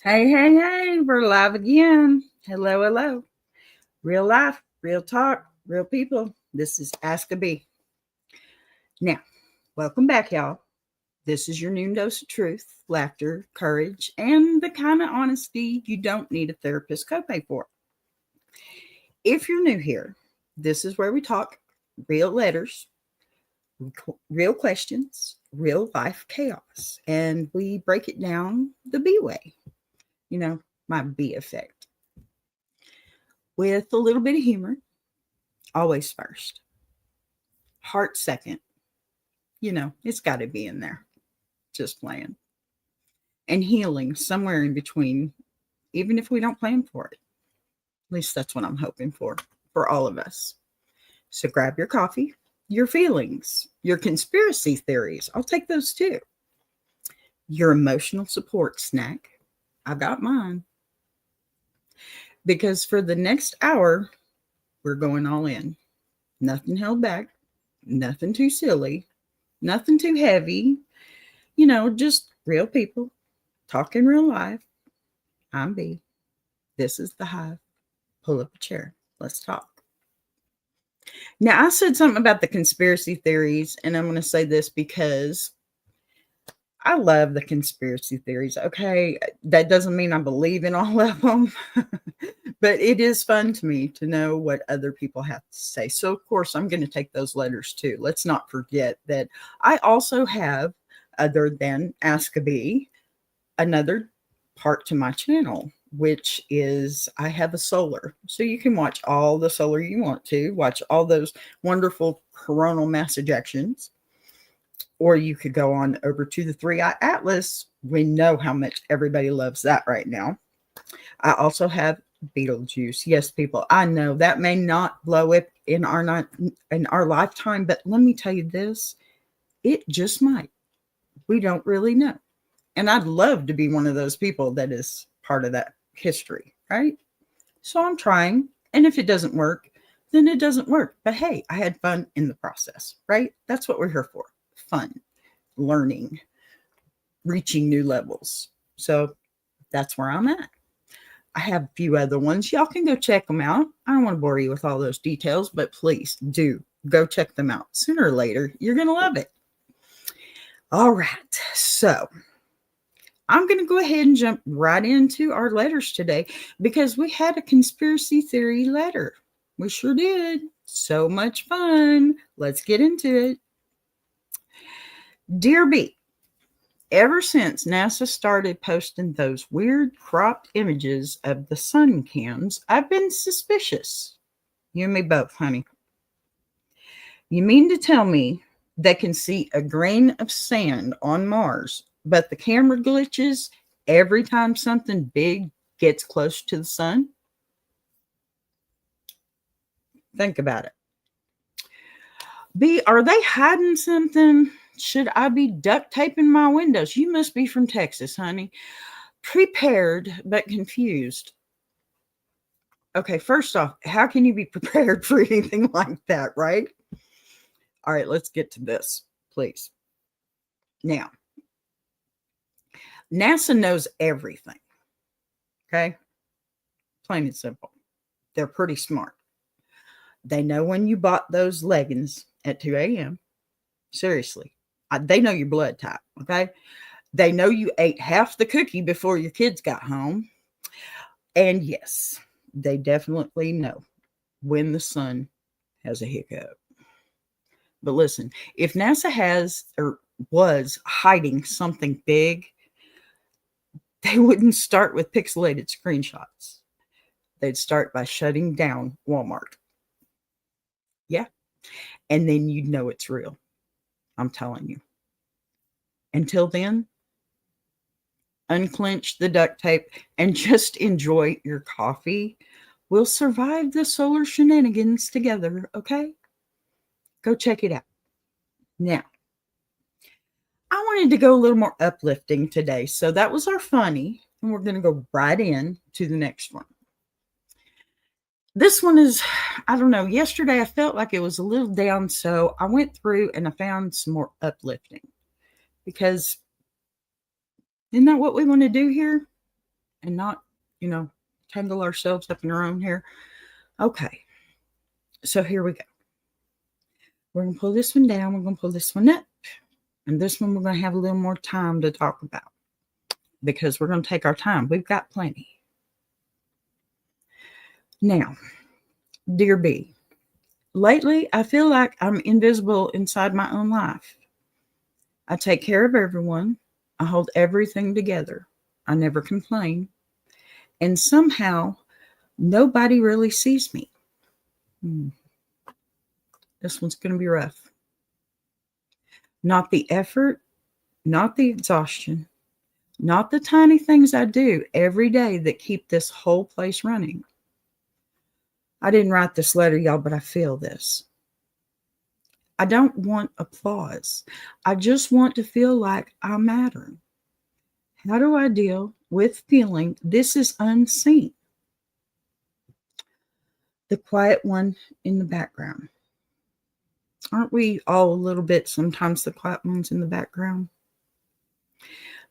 Hey, hey, hey, we're live again. Hello, hello. Real life, real talk, real people. This is Ask a Bee. Now, welcome back, y'all. This is your noon dose of truth, laughter, courage, and the kind of honesty you don't need a therapist copay for. If you're new here, this is where we talk real letters, real questions, real life chaos, and we break it down the B way. My B effect. With a little bit of humor, always first. Heart second. It's got to be in there. Just playing. And healing somewhere in between, even if we don't plan for it. At least that's what I'm hoping for all of us. So grab your coffee, your feelings, your conspiracy theories. I'll take those too. Your emotional support snack. I got mine. Because for the next hour, we're going all in. Nothing held back. Nothing too silly. Nothing too heavy. Just real people talking real life. I'm B. This is the Hive. Pull up a chair. Let's talk. Now, I said something about the conspiracy theories, and I'm going to say this because I love the conspiracy theories. Okay, that doesn't mean I believe in all of them, but it is fun to me to know what other people have to say. So, of course, I'm going to take those letters too. Let's not forget that I also have, other than Ask a Bee, another part to my channel, which is I have a solar. So you can watch all the solar you want to, watch all those wonderful coronal mass ejections. Or you could go on over to the 3-Eye Atlas. We know how much everybody loves that right now. I also have Beetlejuice. Yes, people, I know that may not blow up in our lifetime, but let me tell you this, it just might. We don't really know. And I'd love to be one of those people that is part of that history, right? So I'm trying. And if it doesn't work, then it doesn't work. But hey, I had fun in the process, right? That's what we're here for. Fun, learning, reaching new levels. So that's where I'm at. I have a few other ones. Y'all can go check them out. I don't want to bore you with all those details, but please do go check them out. Sooner or later, you're going to love it. All right. So I'm going to go ahead and jump right into our letters today because we had a conspiracy theory letter. We sure did. So much fun. Let's get into it. Dear B, ever since NASA started posting those weird cropped images of the sun cans, I've been suspicious. You and me both, honey. You mean to tell me they can see a grain of sand on Mars, but the camera glitches every time something big gets close to the sun? Think about it. B, are they hiding something? Should I be duct taping my windows? You must be from Texas, honey. Prepared but confused. Okay, first off, how can you be prepared for anything like that, right? All right, let's get to this, please. Now, NASA knows everything, okay? Plain and simple. They're pretty smart. They know when you bought those leggings at 2 a.m. Seriously. They know your blood type, okay? They know you ate half the cookie before your kids got home. And yes, they definitely know when the sun has a hiccup. But listen, if NASA has or was hiding something big, they wouldn't start with pixelated screenshots. They'd start by shutting down Walmart. Yeah. And then you'd know it's real. I'm telling you. Until then, unclench the duct tape and just enjoy your coffee. We'll survive the solar shenanigans together, okay? Go check it out. Now, I wanted to go a little more uplifting today. So that was our funny, and we're going to go right in to the next one. This one is, I don't know, yesterday I felt like it was a little down, so I went through and I found some more uplifting because isn't that what we want to do here? and not, tangle ourselves up in our own hair. Okay, so here we go. We're going to pull this one down. We're going to pull this one up. And this one we're going to have a little more time to talk about because we're going to take our time. We've got plenty. Now, dear B, lately I feel like I'm invisible inside my own life. I take care of everyone. I hold everything together. I never complain. And somehow, nobody really sees me. This one's going to be rough. Not the effort, not the exhaustion, not the tiny things I do every day that keep this whole place running. I didn't write this letter, y'all, but I feel this. I don't want applause. I just want to feel like I matter. How do I deal with feeling this is unseen? The quiet one in the background. Aren't we all a little bit sometimes the quiet ones in the background?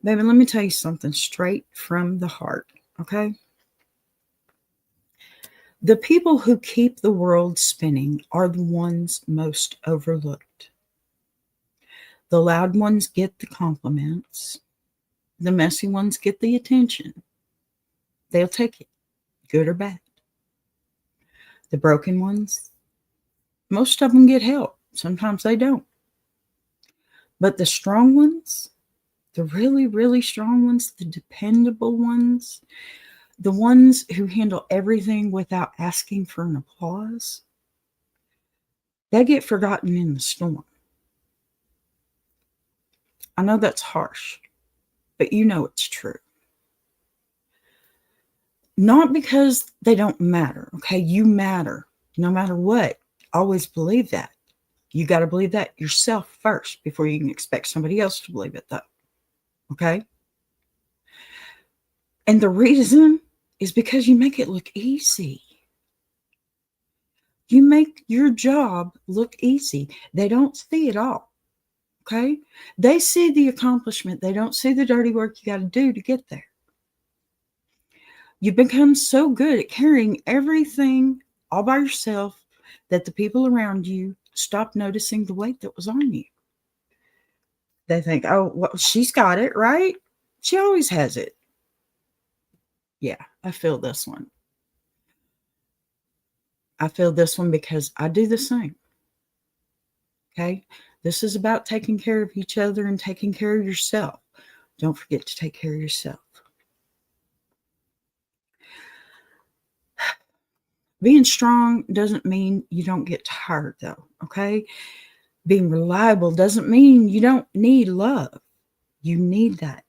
Baby, let me tell you something straight from the heart, okay? The people who keep the world spinning are the ones most overlooked. The loud ones get the compliments. The messy ones get the attention. They'll take it, good or bad. The broken ones, most of them get help. Sometimes they don't. But the strong ones, the really, really strong ones, the dependable ones, the ones who handle everything without asking for an applause, they get forgotten in the storm. I know that's harsh, but you know it's true. Not because they don't matter, okay? You matter no matter what. Always believe that. You got to believe that yourself first before you can expect somebody else to believe it, though, okay? And the reason is because you make it look easy. You make your job look easy. They don't see it all, okay? They see the accomplishment. They don't see the dirty work you got to do to get there. You become so good at carrying everything all by yourself that the people around you stop noticing the weight that was on you. They think, oh, well, she's got it, right? She always has it. Yeah, I feel this one. I feel this one because I do the same. Okay? This is about taking care of each other and taking care of yourself. Don't forget to take care of yourself. Being strong doesn't mean you don't get tired, though, okay? Being reliable doesn't mean you don't need love. You need that.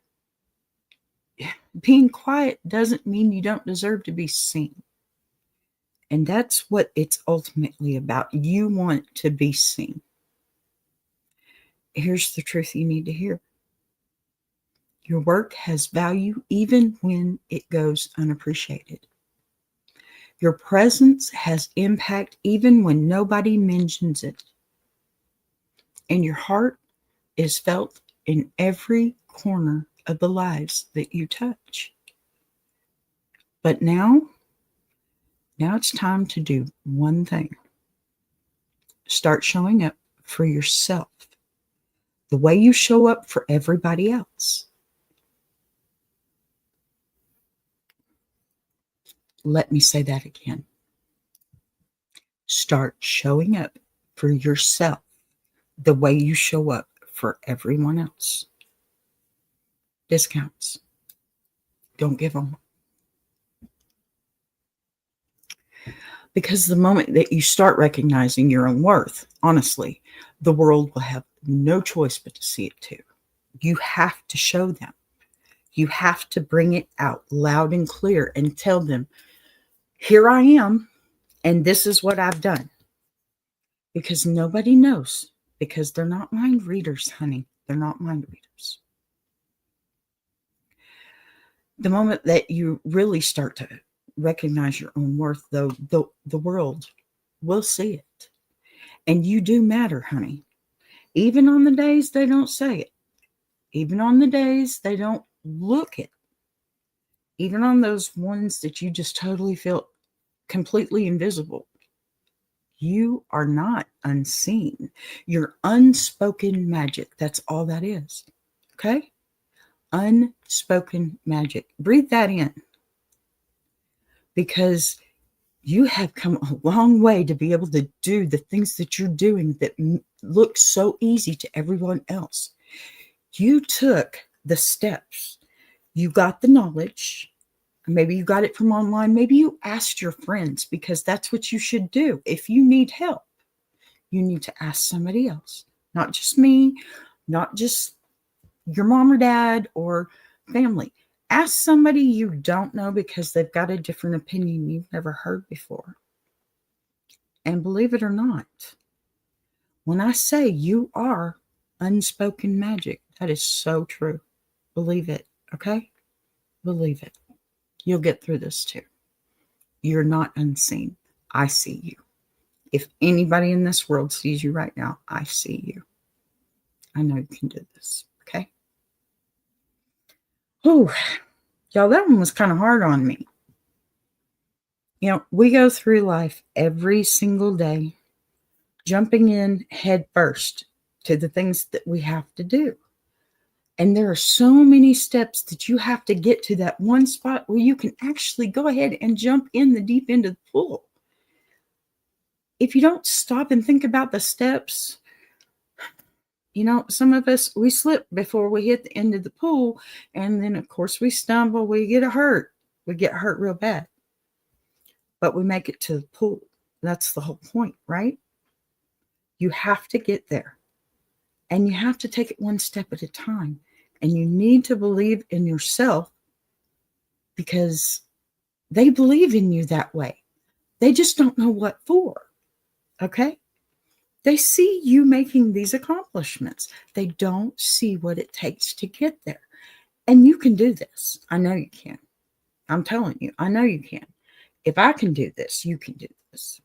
Being quiet doesn't mean you don't deserve to be seen. And that's what it's ultimately about. You want to be seen. Here's the truth you need to hear. Your work has value even when it goes unappreciated. Your presence has impact even when nobody mentions it. And your heart is felt in every corner of the lives that you touch. But now it's time to do one thing. Start showing up for yourself the way you show up for everybody else. Let me say that again. Start showing up for yourself the way you show up for everyone else. Discounts. Don't give them. Because the moment that you start recognizing your own worth, honestly, the world will have no choice but to see it too. You have to show them. You have to bring it out loud and clear and tell them, here I am, and this is what I've done. Because nobody knows, because they're not mind readers, honey. They're not mind readers. The moment that you really start to recognize your own worth, though, the world will see it. And you do matter, honey. Even on the days they don't say it. Even on the days they don't look it. even on those ones that you just totally feel completely invisible, you are not unseen. You're unspoken magic. That's all that is. Okay? Unspoken magic. Breathe that in, because you have come a long way to be able to do the things that you're doing that look so easy to everyone else. You took the steps. You got the knowledge. Maybe you got it from online. Maybe you asked your friends, because that's what you should do. If you need help, you need to ask somebody else, not just me, not just your mom or dad or family. Ask somebody you don't know, because they've got a different opinion you've never heard before. And believe it or not, when I say you are unspoken magic, that is so true. Believe it, okay? Believe it. You'll get through this too. You're not unseen. I see you. If anybody in this world sees you right now, I see you. I know you can do this, okay? Oh, y'all, that one was kind of hard on me. You know, we go through life every single day, jumping in head first to the things that we have to do. And there are so many steps that you have to get to that one spot where you can actually go ahead and jump in the deep end of the pool. If you don't stop and think about the steps, you know, some of us, we slip before we hit the end of the pool. And then, of course, we stumble, we get hurt. We get hurt real bad. But we make it to the pool. That's the whole point, right? You have to get there. And you have to take it one step at a time. And you need to believe in yourself, because they believe in you that way. They just don't know what for. Okay? They see you making these accomplishments. They don't see what it takes to get there. And you can do this. I know you can. I'm telling you, I know you can. If I can do this, you can do this.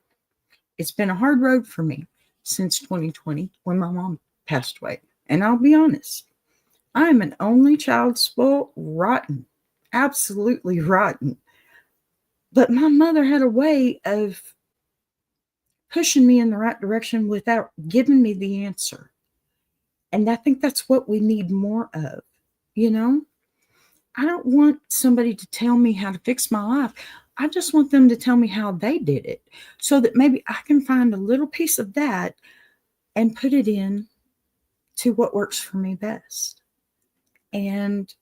It's been a hard road for me since 2020, when my mom passed away. And I'll be honest, I'm an only child, spoiled rotten, absolutely rotten. But my mother had a way of pushing me in the right direction without giving me the answer. And I think that's what we need more of, you know? I don't want somebody to tell me how to fix my life. I just want them to tell me how they did it, so that maybe I can find a little piece of that and put it in to what works for me best. And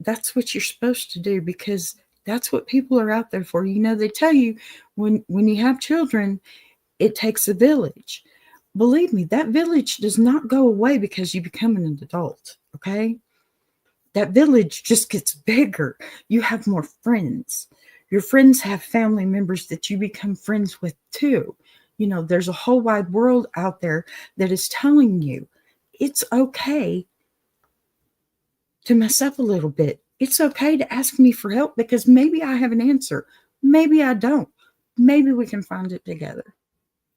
that's what you're supposed to do, because that's what people are out there for. You know, they tell you when you have children, it takes a village. Believe me, that village does not go away because you become an adult, okay? That village just gets bigger. You have more friends. Your friends have family members that you become friends with too. You know, there's a whole wide world out there that is telling you it's okay to mess up a little bit. It's okay to ask me for help, because maybe I have an answer. Maybe I don't. Maybe we can find it together.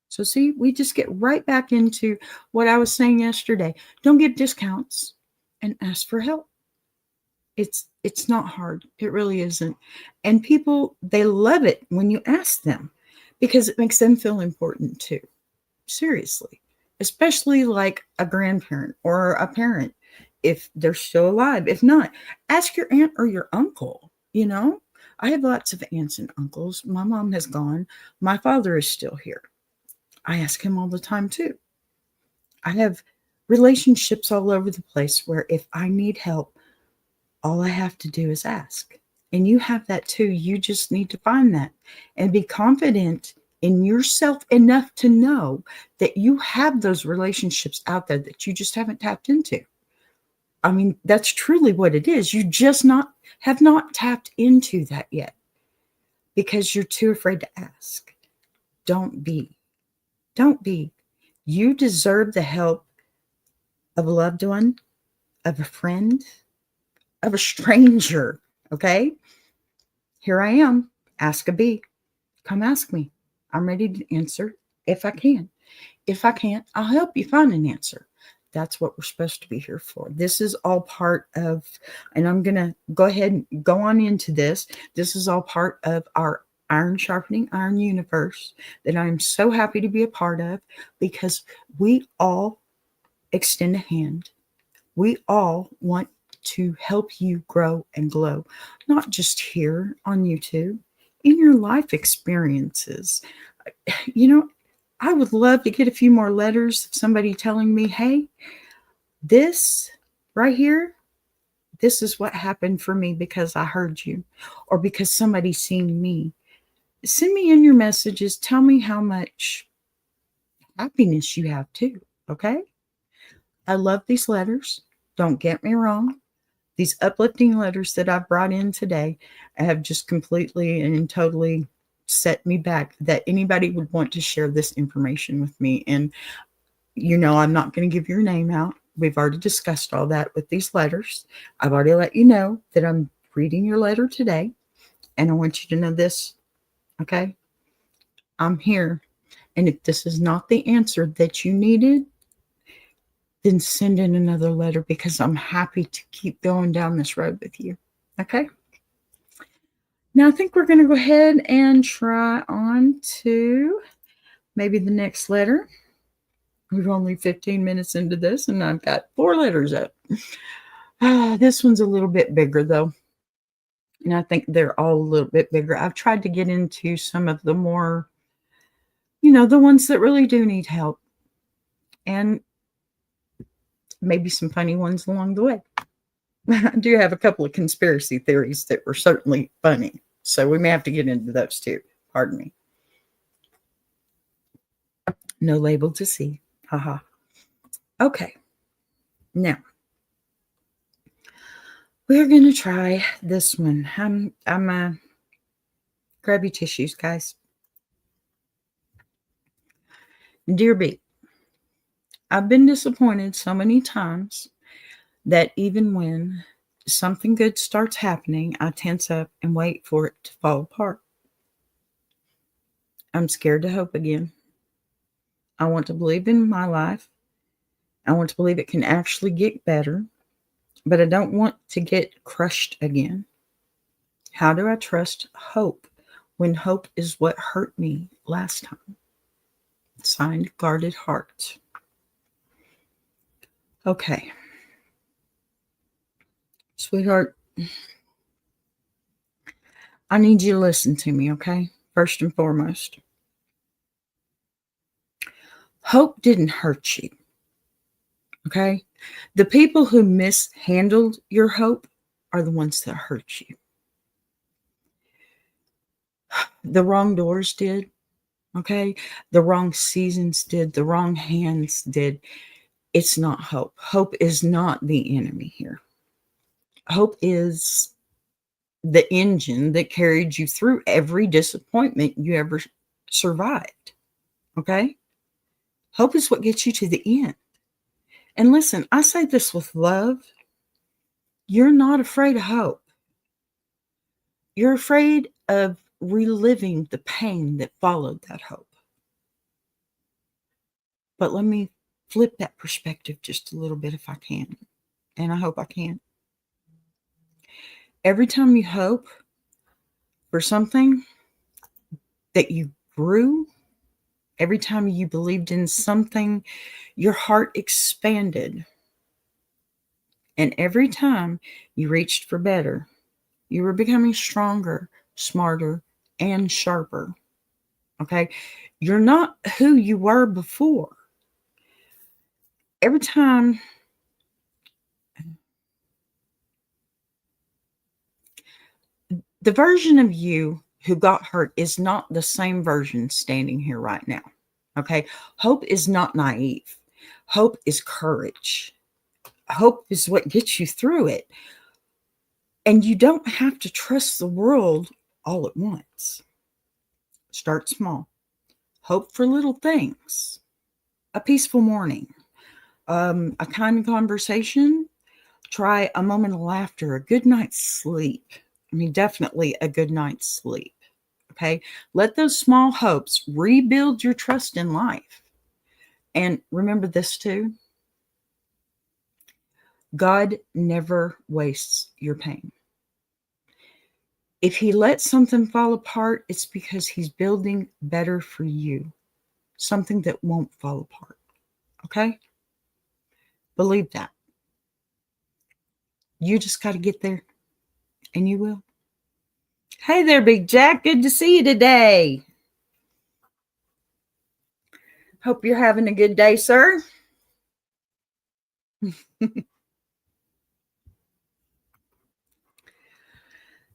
So see, we just get right back into what I was saying yesterday. Don't give discounts and ask for help. It's not hard. It really isn't. And people, they love it when you ask them, because it makes them feel important too. Seriously. Especially like a grandparent or a parent, if they're still alive. If not, ask your aunt or your uncle, you know? I have lots of aunts and uncles. My mom has gone. My father is still here. I ask him all the time too. I have relationships all over the place where if I need help, all I have to do is ask. And you have that too. You just need to find that and be confident in yourself enough to know that you have those relationships out there that you just haven't tapped into. I mean, that's truly what it is. You just have not tapped into that yet, because you're too afraid to ask. Don't be. You deserve the help of a loved one, of a friend, of a stranger. Okay? Here I am. Ask a bee. Come ask me. I'm ready to answer if I can. If I can't, I'll help you find an answer. That's what we're supposed to be here for. This is all part of, and I'm going to go ahead and go on into this. This is all part of our Iron Sharpening Iron universe that I'm so happy to be a part of, because we all extend a hand. We all want to help you grow and glow, not just here on YouTube, in your life experiences. I would love to get a few more letters of somebody telling me, hey, this right here, this is what happened for me because I heard you, or because somebody seen me. Send me in your messages. Tell me how much happiness you have too. Okay. I love these letters. Don't get me wrong. These uplifting letters that I've brought in today have just completely and totally set me back that anybody would want to share this information with me. And, I'm not going to give your name out. We've already discussed all that with these letters. I've already let you know that I'm reading your letter today. And I want you to know this, okay? I'm here. And if this is not the answer that you needed, then send in another letter, because I'm happy to keep going down this road with you. Okay? Now, I think we're going to go ahead and try on to maybe the next letter. We're only 15 minutes into this, and I've got 4 letters up. This one's a little bit bigger, though. And I think they're all a little bit bigger. I've tried to get into some of the more, the ones that really do need help. And maybe some funny ones along the way. I do have a couple of conspiracy theories that were certainly funny. So we may have to get into those too. Pardon me. No label to see. Haha. Okay. Now, we're going to try this one. Grab your tissues, guys. Dear B, I've been disappointed so many times that even when something good starts happening, I tense up and wait for it to fall apart. I'm scared to hope again. I want to believe in my life. I want to believe it can actually get better, but I don't want to get crushed again. How do I trust hope when hope is what hurt me last time? Signed, Guarded Heart. Okay. Sweetheart, I need you to listen to me, okay? First and foremost. Hope didn't hurt you, okay? The people who mishandled your hope are the ones that hurt you. The wrong doors did, okay? The wrong seasons did. The wrong hands did. It's not hope. Hope is not the enemy here. Hope is the engine that carried you through every disappointment you ever survived, okay? Hope is what gets you to the end. And listen, I say this with love. You're not afraid of hope. You're afraid of reliving the pain that followed that hope. But let me flip that perspective just a little bit if I can. And I hope I can. Every time you hope for something that you grew, every time you believed in something, your heart expanded. And every time you reached for better, you were becoming stronger, smarter, and sharper. Okay? You're not who you were before. Every time the version of you who got hurt is not the same version standing here right now. Okay? Hope is not naive. Hope is courage. Hope is what gets you through it. And you don't have to trust the world all at once. Start small. Hope for little things. A peaceful morning. A kind conversation. Try a moment of laughter. A good night's sleep. I mean, definitely a good night's sleep. Okay? Let those small hopes rebuild your trust in life. And remember this too. God never wastes your pain. If he lets something fall apart, it's because he's building better for you, something that won't fall apart. Okay? Believe that. You just got to get there, and you will. Hey there, Big Jack. Good to see you today. Hope you're having a good day, sir.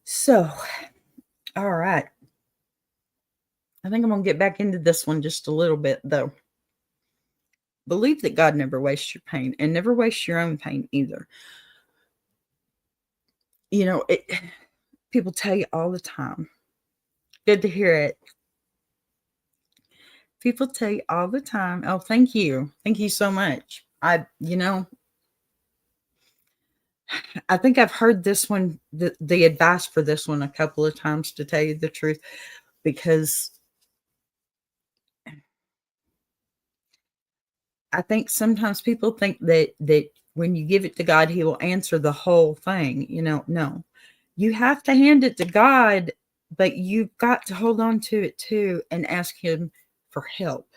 So, all right. I think I'm going to get back into this one just a little bit, though. Believe that God never wastes your pain, and never wastes your own pain either. You know, people tell you all the time. Good to hear it. People tell you all the time, oh, thank you. Thank you so much. I think I've heard this one, the advice for this one a couple of times, to tell you the truth, because I think sometimes people think that when you give it to God, he will answer the whole thing. No. You have to hand it to God, but you've got to hold on to it too and ask him for help.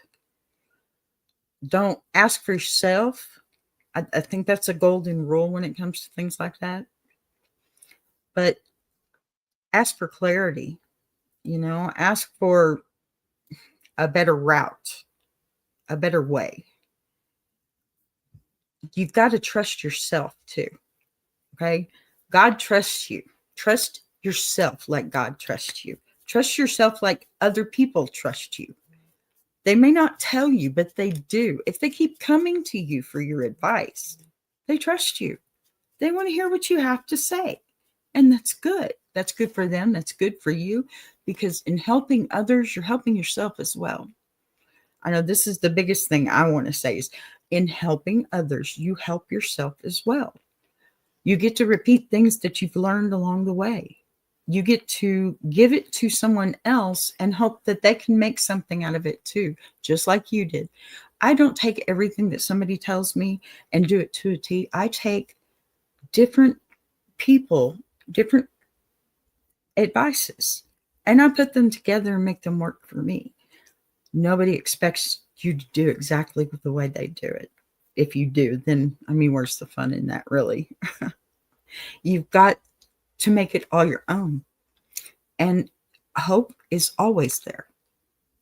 Don't ask for yourself. I think that's a golden rule when it comes to things like that. But ask for clarity, ask for a better route, a better way. You've got to trust yourself too. Okay. God trusts you. Trust yourself like God trusts you. Trust yourself like other people trust you. They may not tell you, but they do. If they keep coming to you for your advice, they trust you. They want to hear what you have to say. And that's good. That's good for them. That's good for you, because in helping others, you're helping yourself as well. I know this is the biggest thing I want to say is, in helping others, you help yourself as well. You get to repeat things that you've learned along the way. You get to give it to someone else and hope that they can make something out of it too, just like you did. I don't take everything that somebody tells me and do it to a T. I take different people, different advices, and I put them together and make them work for me. Nobody expects you to do exactly the way they do it. If you do, then, where's the fun in that, really? You've got to make it all your own. And hope is always there.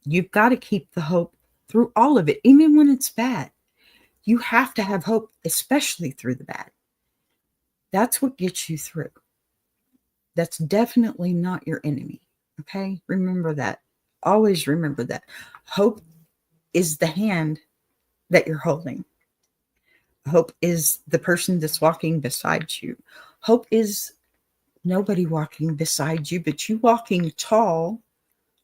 You've got to keep the hope through all of it, even when it's bad. You have to have hope, especially through the bad. That's what gets you through. That's definitely not your enemy. Okay? Remember that. Always remember that. Hope is the hand that you're holding. Hope is the person that's walking beside you. Hope is nobody walking beside you, but you walking tall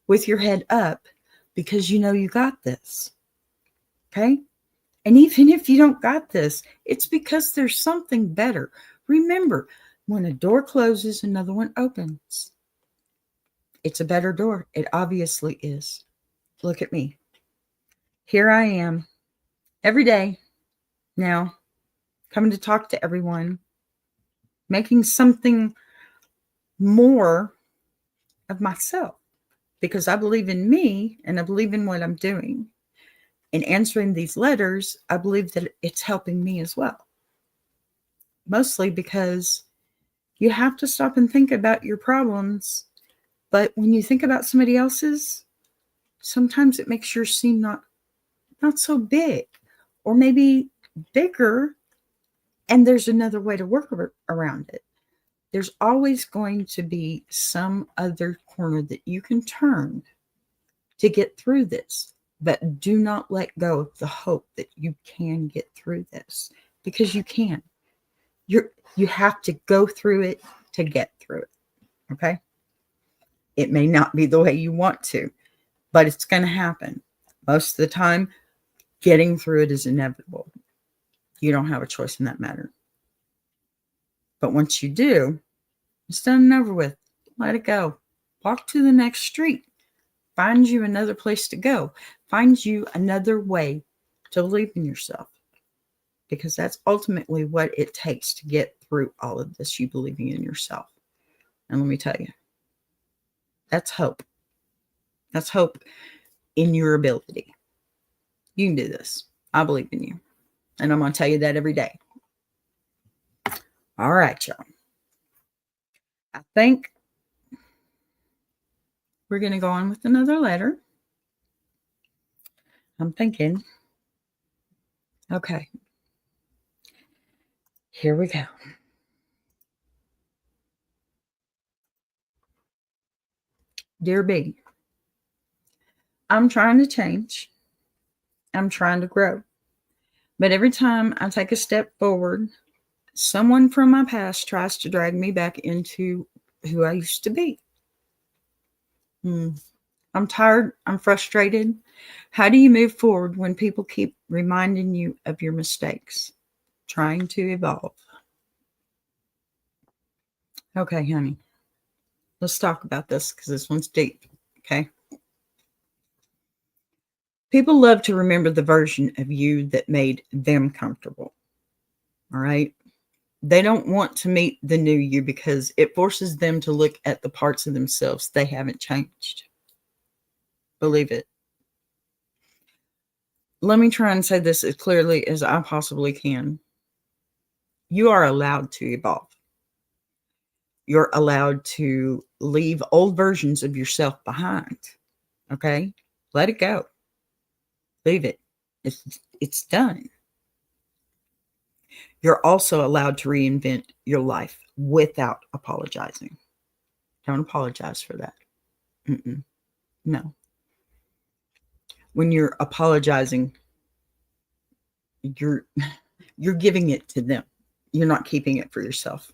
with your head up, because you know you got this. Okay? And even if you don't got this, it's because there's something better. Remember, when a door closes, another one opens. It's a better door. It obviously is. Look at me. Here I am every day now, coming to talk to everyone, making something more of myself, because I believe in me and I believe in what I'm doing. In answering these letters, I believe that it's helping me as well. Mostly because you have to stop and think about your problems. But when you think about somebody else's, sometimes it makes yours seem not so big, or maybe bigger. And there's another way to work around it. There's always going to be some other corner that you can turn to get through this. But do not let go of the hope that you can get through this, because you can. You have to go through it to get through it. Okay? It may not be the way you want to, but it's going to happen. Most of the time, getting through it is inevitable. You don't have a choice in that matter. But once you do, it's done and over with. Let it go. Walk to the next street. Find you another place to go. Find you another way to believe in yourself. because that's ultimately what it takes to get through all of this, you believing in yourself. And let me tell you, that's hope. That's hope in your ability. You can do this. I believe in you. And I'm going to tell you that every day. All right, y'all. I think we're going to go on with another letter. I'm thinking. Okay. Here we go. Dear B, I'm trying to change. I'm trying to grow. But every time I take a step forward, someone from my past tries to drag me back into who I used to be. I'm tired. I'm frustrated. How do you move forward when people keep reminding you of your mistakes? Trying to evolve. Okay, honey. Let's talk about this because this one's deep. Okay. People love to remember the version of you that made them comfortable. All right. They don't want to meet the new you because it forces them to look at the parts of themselves they haven't changed. Believe it. Let me try and say this as clearly as I possibly can. You are allowed to evolve. You're allowed to leave old versions of yourself behind. Okay? Let it go. Leave it. It's done. You're also allowed to reinvent your life without apologizing. Don't apologize for that. No. When you're apologizing, you're giving it to them. You're not keeping it for yourself.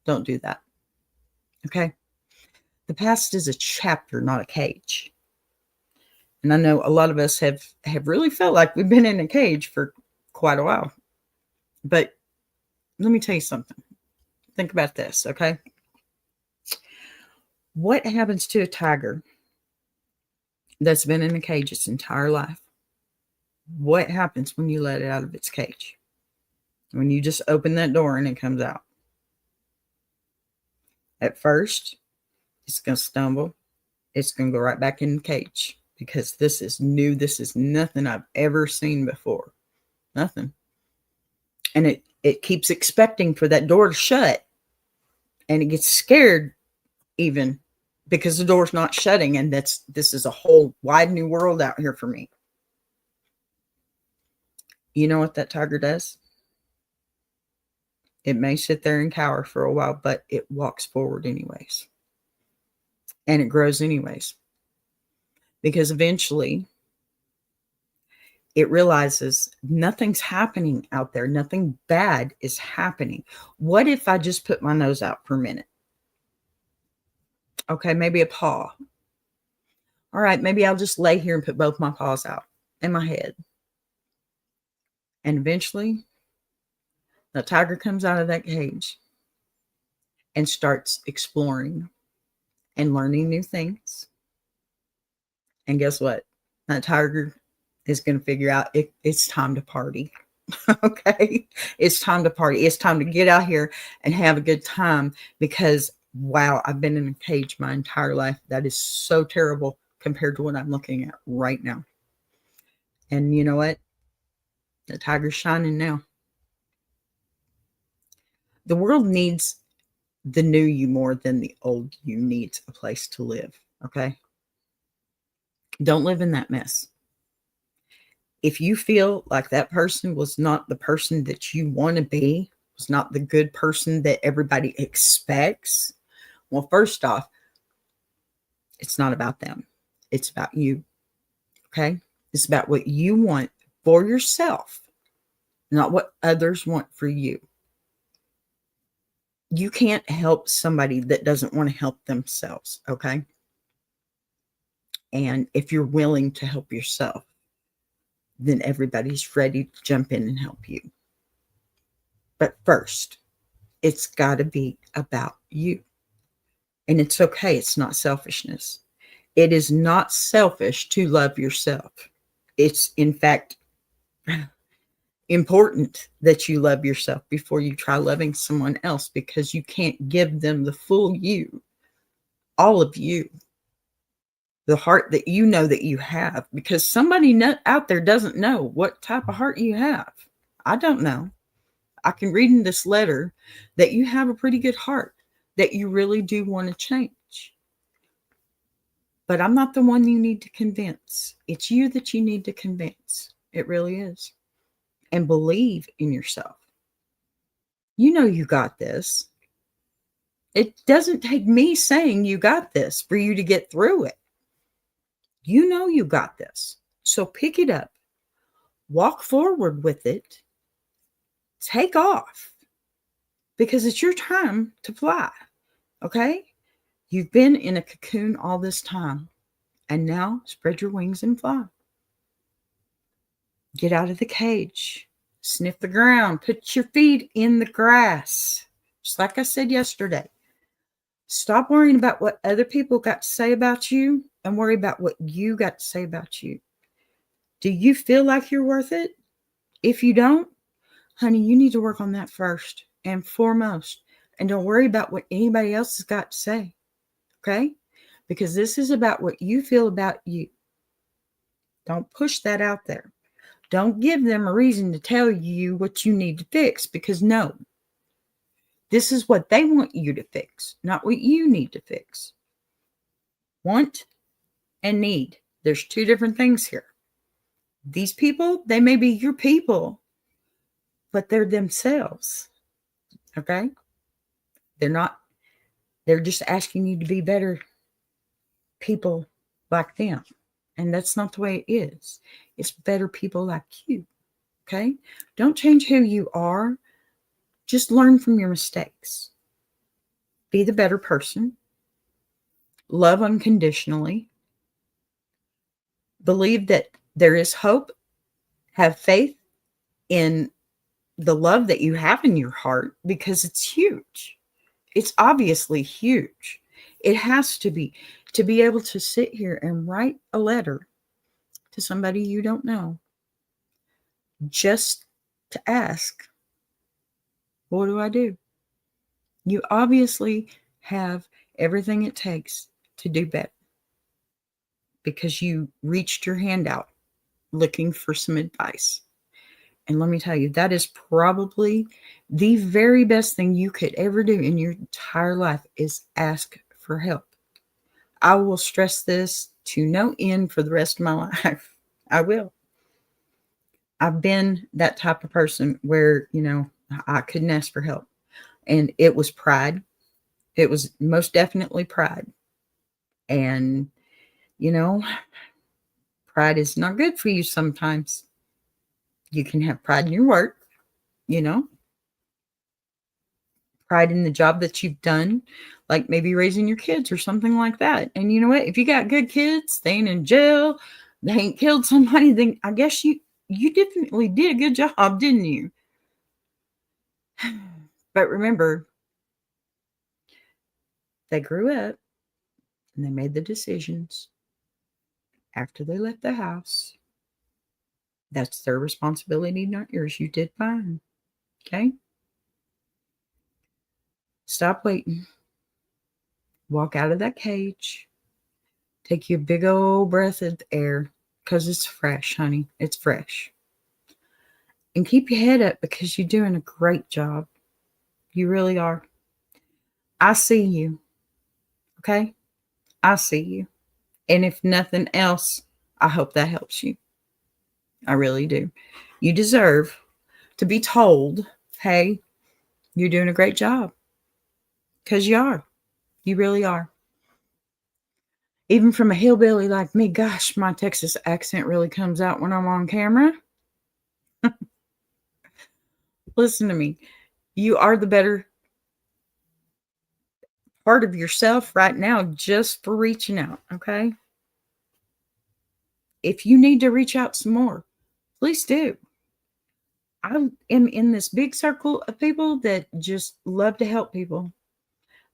Don't do that. Okay? The past is a chapter, not a cage. And I know a lot of us have really felt like we've been in a cage for quite a while. But let me tell you something. Think about this, okay? What happens to a tiger that's been in a cage its entire life? What happens when you let it out of its cage? When you just open that door and it comes out? At first, it's going to stumble. It's going to go right back in the cage because this is new. This is nothing I've ever seen before. Nothing. And it keeps expecting for that door to shut. And it gets scared even because the door's not shutting. And this is a whole wide new world out here for me. You know what that tiger does? It may sit there and cower for a while, but it walks forward anyways. And it grows anyways. Because eventually it realizes nothing's happening out there. Nothing bad is happening. What if I just put my nose out for a minute? Okay, maybe a paw. All right, maybe I'll just lay here and put both my paws out and my head. And eventually, the tiger comes out of that cage and starts exploring and learning new things. And guess what? That tiger is going to figure out it's time to party. Okay? It's time to party. It's time to get out here and have a good time because, wow, I've been in a cage my entire life. That is so terrible compared to what I'm looking at right now. And you know what? The tiger's shining now. The world needs the new you more than the old you needs a place to live. Okay? Don't live in that mess. If you feel like that person was not the person that you want to be, was not the good person that everybody expects, well, first off, it's not about them. It's about you. Okay? It's about what you want for yourself, not what others want for you. You can't help somebody that doesn't want to help themselves. Okay? And if you're willing to help yourself, then everybody's ready to jump in and help you. But first, it's got to be about you. And it's okay. It's not selfishness. It is not selfish to love yourself. It's, in fact, important that you love yourself before you try loving someone else, because you can't give them the full you, all of you, the heart that you know that you have, because somebody out there doesn't know what type of heart you have. I don't know. I can read in this letter that you have a pretty good heart, that you really do want to change. But I'm not the one you need to convince. It's you that you need to convince. It really is. And believe in yourself. You know you got this. It doesn't take me saying you got this for you to get through it. You know you got this. So pick it up. Walk forward with it. Take off. Because it's your time to fly. Okay? You've been in a cocoon all this time. And now spread your wings and fly. Get out of the cage. Sniff the ground. Put your feet in the grass. Just like I said yesterday. Stop worrying about what other people got to say about you and worry about what you got to say about you. Do you feel like you're worth it? If you don't, honey, you need to work on that first and foremost. And don't worry about what anybody else has got to say. Okay? Because this is about what you feel about you. Don't push that out there. Don't give them a reason to tell you what you need to fix, because no. This is what they want you to fix, not what you need to fix. Want and need. There's two different things here. These people, they may be your people, but they're themselves. Okay? They're just asking you to be better people like them. And that's not the way it is. It's better people like you. Okay? Don't change who you are. Just learn from your mistakes. Be the better person. Love unconditionally. Believe that there is hope. Have faith in the love that you have in your heart, because it's huge. It's obviously huge. It has to be able to sit here and write a letter to somebody you don't know just to ask, what do I do? You obviously have everything it takes to do better, because you reached your hand out looking for some advice. And let me tell you, that is probably the very best thing you could ever do in your entire life, is ask for help. I will stress this to no end for the rest of my life. I will. I've been that type of person where, I couldn't ask for help. And it was pride. It was most definitely pride. And, pride is not good for you sometimes. You can have pride in your work, pride in the job that you've done, like maybe raising your kids or something like that. And you know what? If you got good kids, they ain't in jail, they ain't killed somebody, then I guess you definitely did a good job, didn't you? But remember, they grew up and they made the decisions after they left the house. That's their responsibility, not yours. You did fine. Okay? Stop waiting. Walk out of that cage. Take your big old breath of air, because it's fresh, honey. It's fresh. And keep your head up, because you're doing a great job. You really are. I see you. Okay? I see you. And if nothing else, I hope that helps you. I really do. You deserve to be told, hey, you're doing a great job. Because you are. You really are. Even from a hillbilly like me, gosh, my Texas accent really comes out when I'm on camera. Listen to me. You are the better part of yourself right now, just for reaching out, okay? If you need to reach out some more, please do. I am in this big circle of people that just love to help people.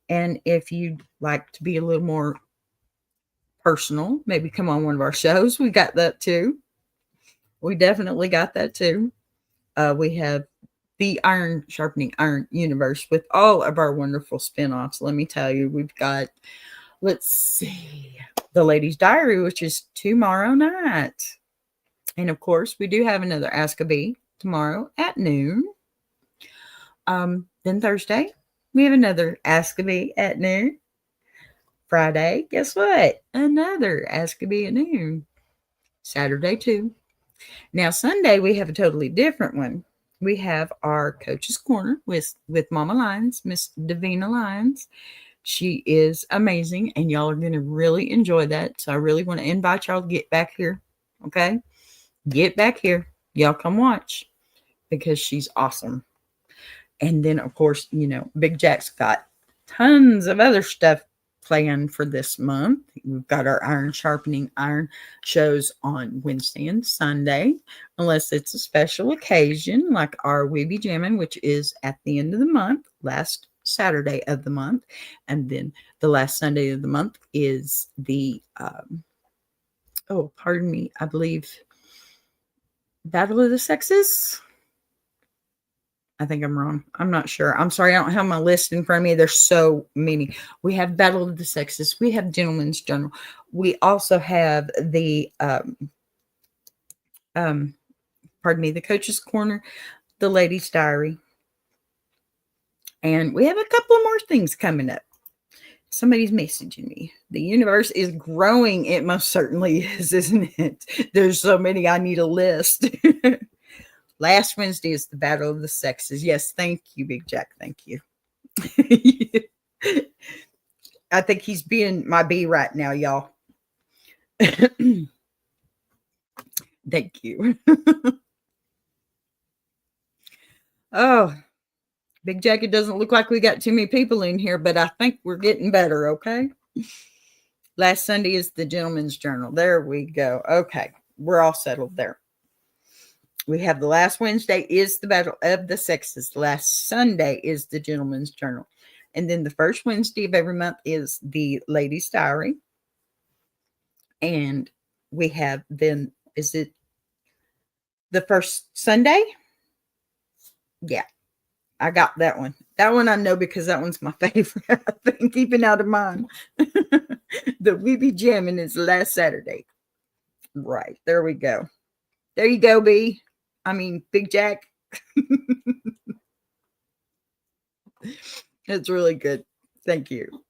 And if you'd like to be a little more personal, maybe come on one of our shows. We got that too. We definitely got that too. We have the Iron Sharpening Iron universe with all of our wonderful spin-offs. Let me tell you, we've got, let's see, The Lady's Diary, which is tomorrow night. And of course, we do have another Ask a Bee tomorrow at noon. Then Thursday, we have another Ask a Bee at noon. Friday, guess what? Another Ask a Bee at noon. Saturday, too. Now, Sunday, we have a totally different one. We have our Coach's Corner with Mama Lyons, Miss Davina Lyons. She is amazing, and y'all are going to really enjoy that. So I really want to invite y'all to get back here, okay? Get back here. Y'all come watch because she's awesome. And then, of course, you know, Big Jack's got tons of other stuff planned for this month. We've got our Iron Sharpening Iron shows on Wednesday and Sunday, unless it's a special occasion like our We Be Jammin', which is at the end of the month, last Saturday of the month. And then the last Sunday of the month is the, pardon me, I believe Battle of the Sexes. I think I'm wrong. I'm not sure. I'm sorry. I don't have my list in front of me. There's so many. We have Battle of the Sexes. We have Gentleman's Journal. We also have the, the Coach's Corner, the Lady's Diary. And we have a couple more things coming up. Somebody's messaging me. The universe is growing. It most certainly is, isn't it? There's so many. I need a list. Last Wednesday is the Battle of the Sexes. Yes, thank you, Big Jack. Thank you. I think he's being my bee right now, y'all. Thank you. Oh, Big Jack, it doesn't look like we got too many people in here, but I think we're getting better, okay? Last Sunday is the Gentleman's Journal. There we go. Okay, we're all settled there. We have the last Wednesday is the Battle of the Sexes. The last Sunday is the Gentleman's Journal. And then the first Wednesday of every month is the Lady's Diary. And we have then, is it the first Sunday? Yeah, I got that one. That one I know because that one's my favorite. I've been keeping out of mine. The We Be Jammin' is last Saturday. Right, there we go. There you go, Big Jack. It's really good. Thank you.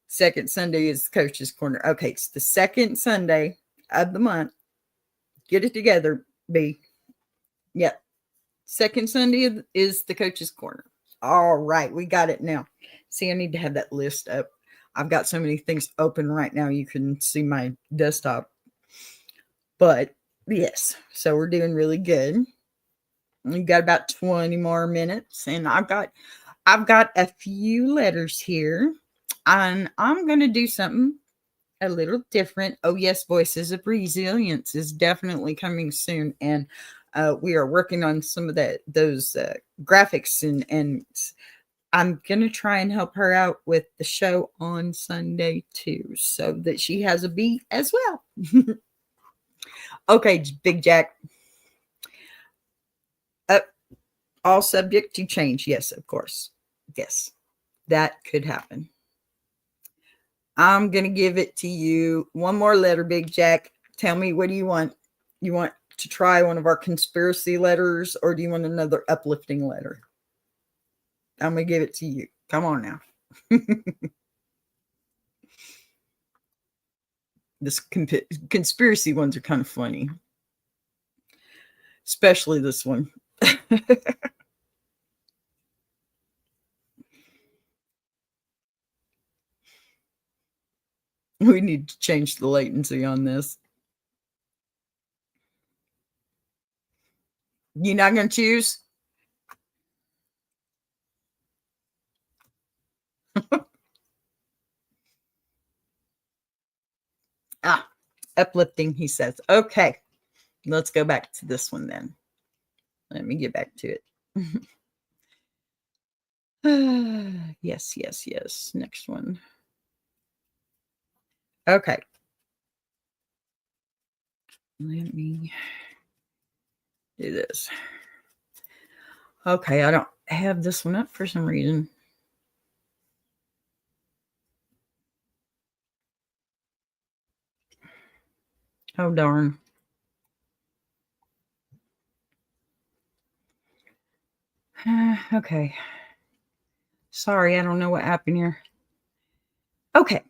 Second Sunday is Coach's Corner. Okay, it's the second Sunday of the month. Get it together, B. Yep. Second Sunday is the Coach's Corner. All right, we got it now. See, I need to have that list up. I've got so many things open right now. You can see my desktop. But yes, so we're doing really good. We've got about 20 more minutes, and I've got a few letters here, and I'm going to do something a little different. Oh yes, Voices of Resilience is definitely coming soon, and we are working on some of those graphics, and I'm going to try and help her out with the show on Sunday too, so that she has a beat as well. Okay, Big Jack. All subject to change. Yes, of course. Yes, that could happen. I'm going to give it to you. One more letter, Big Jack. Tell me, what do you want? You want to try one of our conspiracy letters, or do you want another uplifting letter? I'm going to give it to you. Come on now. This conspiracy ones are kind of funny. Especially this one. We need to change the latency on this. You're not going to choose? Uplifting, he says. Okay, let's go back to this one then. Let me get back to it. Yes. Next one. Okay. Let me do this. Okay, I don't have this one up for some reason. Oh, darn. Okay. Sorry, I don't know what happened here. Okay.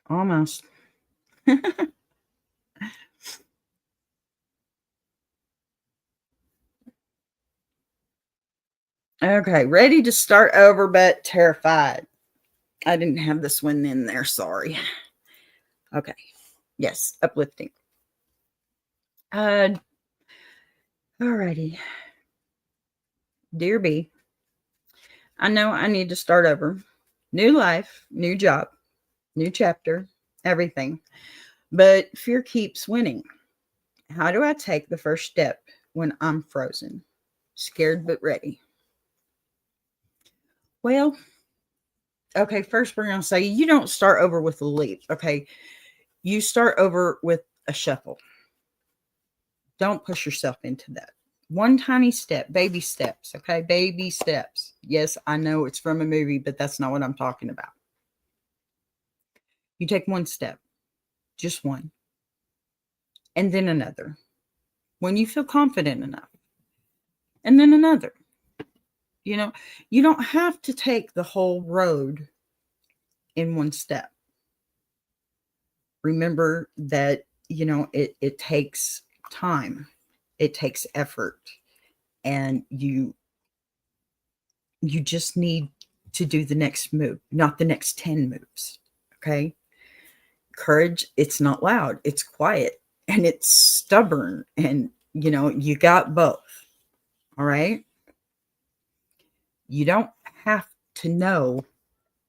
Almost. Okay, ready to start over, but terrified. I didn't have this one in there. Sorry. Okay. Yes, uplifting. Uh, alrighty. Dear B, I know I need to start over. New life, new job, new chapter, everything. But fear keeps winning. How do I take the first step when I'm frozen? Scared but ready. Well, okay, first we're going to say you don't start over with a leap, okay? You start over with a shuffle. Don't push yourself into that. One tiny step, baby steps, okay? Baby steps. Yes, I know it's from a movie, but that's not what I'm talking about. You take one step, just one, and then another. When you feel confident enough, and then another. You know, you don't have to take the whole road in one step. Remember that, it takes time, it takes effort, and you just need to do the next move, not the next 10 moves. Okay. Courage, it's not loud, it's quiet, and it's stubborn. And, you got both. All right. You don't have to know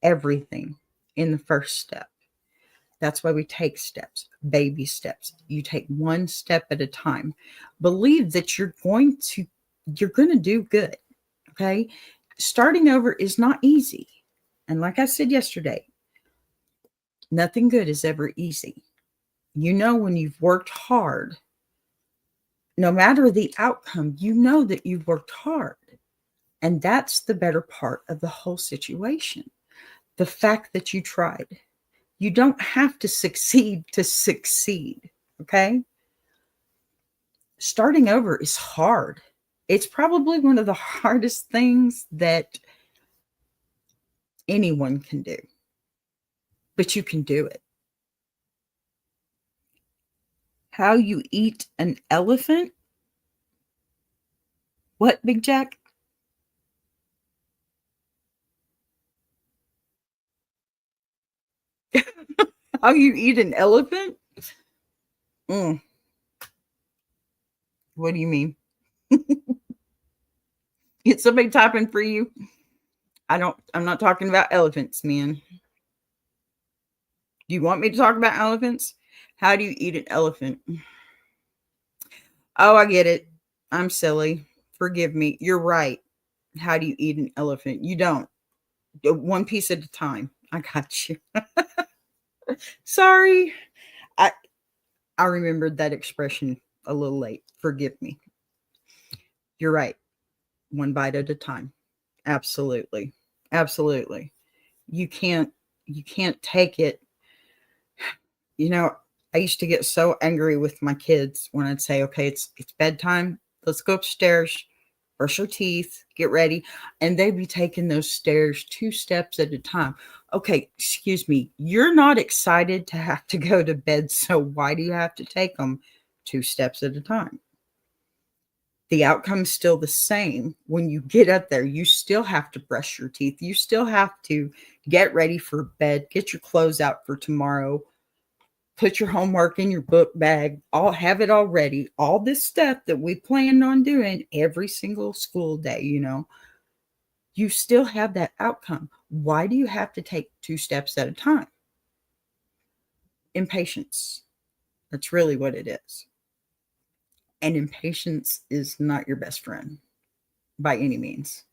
everything in the first step. That's why we take steps, baby steps. You take one step at a time. Believe that you're going to do good. Okay. Starting over is not easy. And like I said yesterday, nothing good is ever easy. When you've worked hard, no matter the outcome, that you've worked hard. And that's the better part of the whole situation. The fact that you tried. You don't have to succeed to succeed. Okay. Starting over is hard. It's probably one of the hardest things that anyone can do, but you can do it. How you eat an elephant? What, Big Jack? How you eat an elephant? Mm, what do you mean? Get somebody typing for you? I'm not talking about elephants, man. Do you want me to talk about elephants? How do you eat an elephant? Oh, I get it. I'm silly. Forgive me. You're right. How do you eat an elephant? You don't. One piece at a time. I got you. Sorry. I I remembered that expression a little late. Forgive me. You're right. One bite at a time. Absolutely. Absolutely. You can't take it. You know, I used to get so angry with my kids when I'd say, "Okay, it's bedtime. Let's go upstairs, brush your teeth, get ready." And they'd be taking those stairs 2 steps at a time. Okay, excuse me. You're not excited to have to go to bed, so why do you have to take them 2 steps at a time? The outcome's still the same. When you get up there, you still have to brush your teeth. You still have to get ready for bed, get your clothes out for tomorrow, put your homework in your book bag, all have it all ready. All this stuff that we planned on doing every single school day, you still have that outcome. Why do you have to take 2 steps at a time? Impatience. That's really what it is. And impatience is not your best friend by any means.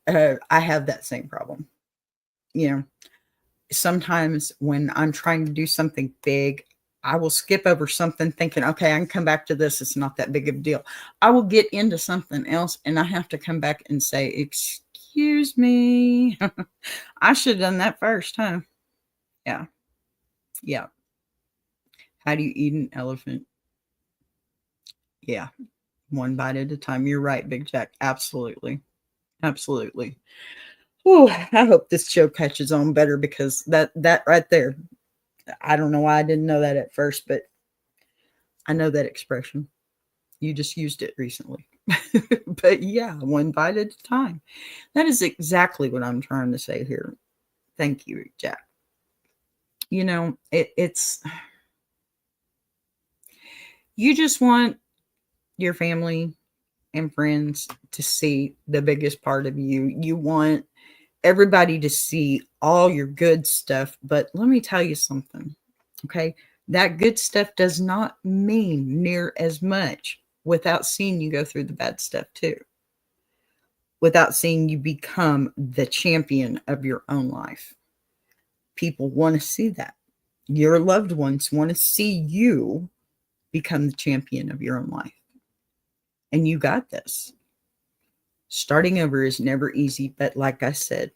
I have that same problem. You know, Sometimes when I'm trying to do something big, I will skip over something thinking, okay, I can come back to this. It's not that big of a deal. I will get into something else and I have to come back and say, excuse me. I should have done that first, huh? Yeah. Yeah. How do you eat an elephant? Yeah. One bite at a time. You're right, Big Jack. Absolutely. Absolutely. Whew, I hope this show catches on better because that right there, I don't know why I didn't know that at first, but I know that expression. You just used it recently. But yeah, one bite at a time. That is exactly what I'm trying to say here. Thank you, Jack. You know, it's you just want your family and friends to see the biggest part of you. You want everybody to see all your good stuff. But let me tell you something, okay? That good stuff does not mean near as much without seeing you go through the bad stuff too, without seeing you become the champion of your own life. People want to see that. Your loved ones want to see you become the champion of your own life. And you got this. Starting over is never easy, but like I said,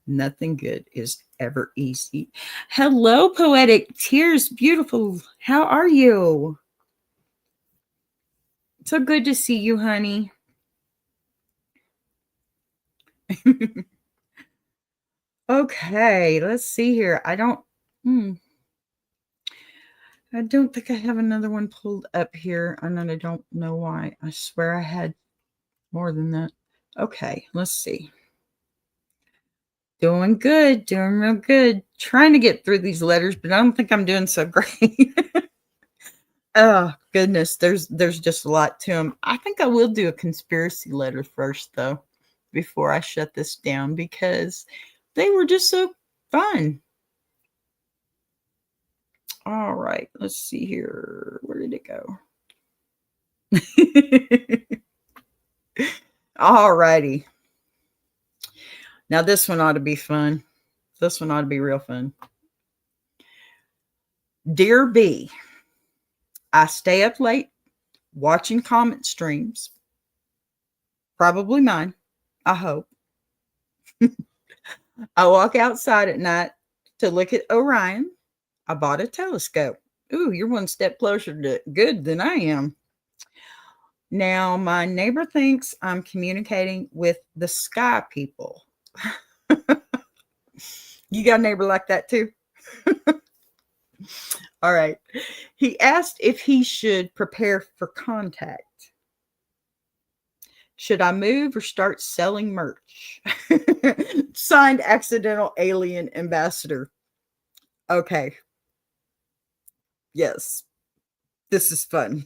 nothing good is ever easy. Hello, Poetic Tears, beautiful. How are you? So good to see you, honey. Okay, let's see here. I don't think I have another one pulled up here, and I don't know why. I swear I had more than that. Okay, let's see. Doing good, doing real good. Trying to get through these letters, but I don't think I'm doing so great. Oh, goodness, there's just a lot to them. I think I will do a conspiracy letter first, though, before I shut this down, because they were just so fun. All right, let's see here. Where did it go? All righty. Now this one ought to be fun. This one ought to be real fun. Dear B, I stay up late watching comment streams. Probably mine, I hope. I walk outside at night to look at Orion. I bought a telescope. Ooh, you're one step closer to good than I am. Now, my neighbor thinks I'm communicating with the sky people. You got a neighbor like that too? All right. He asked if he should prepare for contact. Should I move or start selling merch? Signed, Accidental Alien Ambassador. Okay. Yes. This is fun.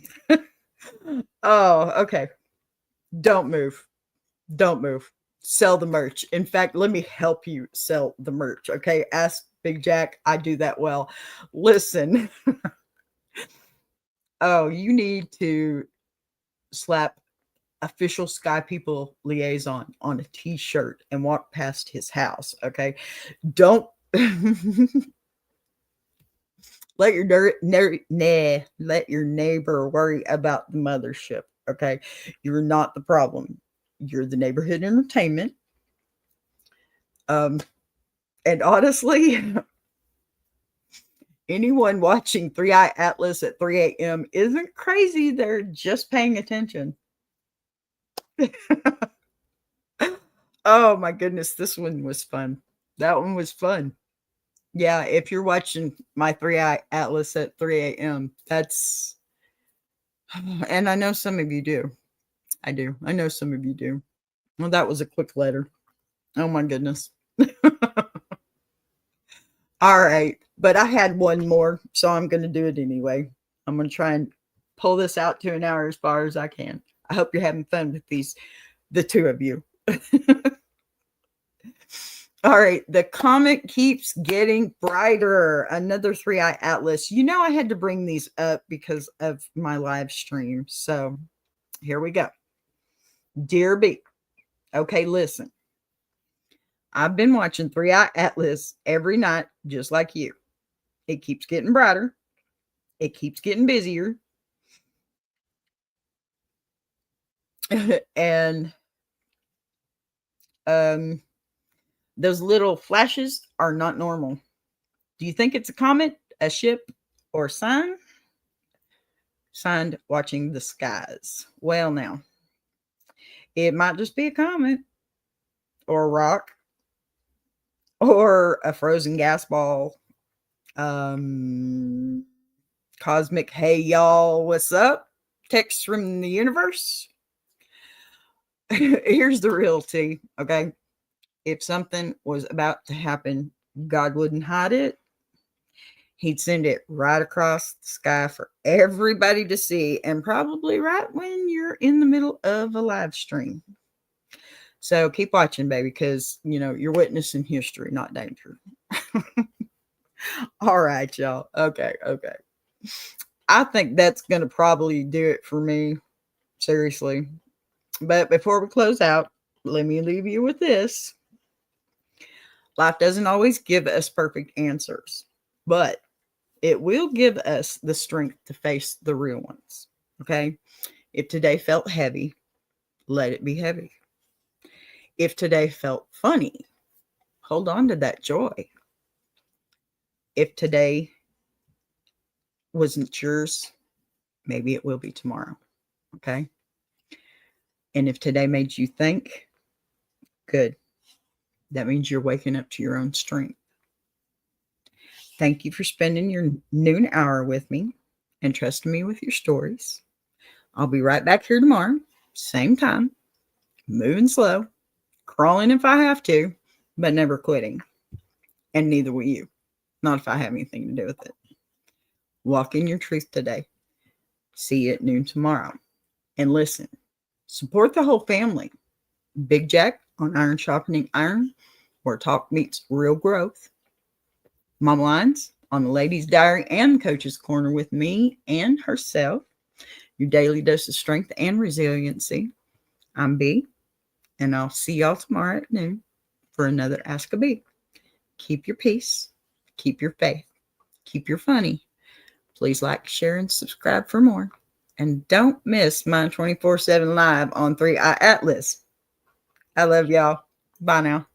Oh, okay. Don't move. Don't move. Sell the merch. In fact, let me help you sell the merch. Okay. Ask Big Jack. I do that well. Listen. Oh, you need to slap official Sky People liaison on a t-shirt and walk past his house. Okay. Don't let your let your neighbor worry about the mothership. Okay. You're not the problem. You're the neighborhood entertainment. And honestly, anyone watching 3i Atlas at 3 a.m. isn't crazy. They're just paying attention. Oh my goodness, this one was fun. That one was fun. Yeah, if you're watching my 3i Atlas at 3 a.m., that's, and I know some of you do. I do. I know some of you do. Well, that was a quick letter. Oh my goodness. All right. But I had one more, so I'm going to do it anyway. I'm going to try and pull this out to an hour as far as I can. I hope you're having fun with the two of you. All right. The comet keeps getting brighter. Another 3i Atlas. You know, I had to bring these up because of my live stream. So here we go. Dear B. Okay, listen. I've been watching 3i Atlas every night, just like you. It keeps getting brighter. It keeps getting busier. And those little flashes are not normal. Do you think it's a comet, a ship, or a sign? Signed, watching the skies. Well, now, it might just be a comet, or a rock, or a frozen gas ball. Cosmic, hey y'all, what's up? Text from the universe. Here's the real tea, okay? If something was about to happen, God wouldn't hide it. He'd send it right across the sky for everybody to see, and probably right when you're in the middle of a live stream. So keep watching, baby, because, you're witnessing history, not danger. All right, y'all. Okay. I think that's going to probably do it for me. Seriously. But before we close out, let me leave you with this. Life doesn't always give us perfect answers, but it will give us the strength to face the real ones. Okay? If today felt heavy, let it be heavy. If today felt funny, hold on to that joy. If today wasn't yours, maybe it will be tomorrow. Okay? And if today made you think, good. That means you're waking up to your own strength. Thank you for spending your noon hour with me and trusting me with your stories. I'll be right back here tomorrow, same time, moving slow, crawling if I have to, but never quitting. And neither will you. Not if I have anything to do with it. Walk in your truth today. See you at noon tomorrow. And listen, support the whole family. Big Jack on Iron Sharpening Iron, where talk meets real growth. Mama Lines on the Ladies' Diary and Coach's Corner with me and herself. Your daily dose of strength and resiliency. I'm B, and I'll see y'all tomorrow at noon for another Ask a B. Keep your peace. Keep your faith. Keep your funny. Please like, share, and subscribe for more. And don't miss my 24/7 live on 3i Atlas. I love y'all. Bye now.